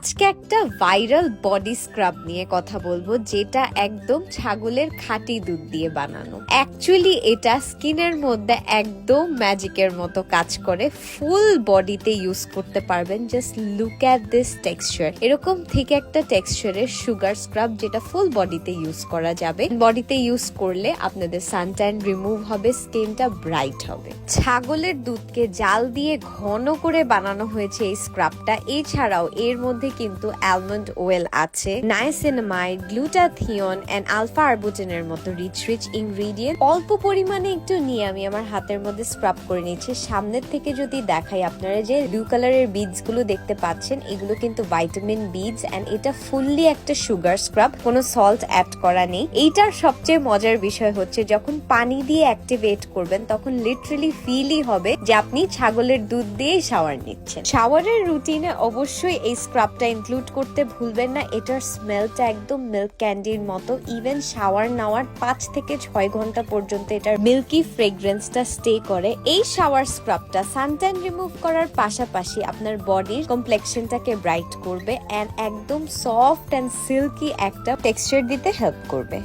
আজকে একটা viral body scrub নিয়ে কথা বলবো, যেটা একদম ছাগলের খাঁটি দুধ দিয়ে বানানো। অ্যাকচুয়ালি এটা স্কিনের মধ্যে একদম ম্যাজিকের মতো কাজ করে। ফুল বডিতে ইউজ করতে পারবেন। Just look at this texture. এরকম থেকে একটা টেক্সচারের সুগার স্ক্রাব, যেটা ফুল বডিতে ইউজ করা যাবে। বডিতে ইউজ করলে আপনাদের সানট্যান রিমুভ হবে, স্কিনটা ব্রাইট হবে। ছাগলের দুধকে জাল দিয়ে ঘন করে বানানো হয়েছে এই স্ক্রাবটা। এছাড়াও এর মধ্যে কিন্তু অ্যালমন্ড অয়েল আছে, নায়াসিনামাইড, গ্লুটাথিয়ন এন্ড আলফা আরবুটিনের মতো রিচ ইনগ্রেডিয়েন্ট। অল্প পরিমাণে একটু নিয়ে আমি আমার হাতের মধ্যে স্ক্রাব করে নিচ্ছি। সামনের থেকে যদি দেখাই, আপনারা যে ব্লু কালারের বিডস গুলো দেখতে পাচ্ছেন, এগুলো কিন্তু ভাইটামিন বিডস এন্ড এটা ফুললি একটা সুগার স্ক্রাব, কোনো সল্ট অ্যাড করা নেই। এইটার সবচেয়ে মজার বিষয় হচ্ছে, যখন পানি দিয়ে অ্যাক্টিভেট করবেন তখন লিটারালি ফিলই হবে যে আপনি ছাগলের দুধ দিয়ে শাওয়ার নিচ্ছেন। শাওয়ারের রুটিনে অবশ্যই এই স্ক্রাবটা ইনক্লুড করতে ভুলবেন না। এটার স্মেলটা একদম মিল্ক ক্যান্ডির মতো। ইভেন শাওয়ার নেওয়ার 5 থেকে 6 ঘন্টা পর্যন্ত এটার মিল্কি ফ্রেগ্রেন্সটা স্টে করে। এই শাওয়ার স্ক্রাবটা সানট্যান রিমুভ করার পাশাপাশি আপনার বডির কমপ্লেক্সনটাকে ব্রাইট করবে এন্ড একদম সফট এন্ড সিল্কি একটা টেক্সচার দিতে হেল্প করবে।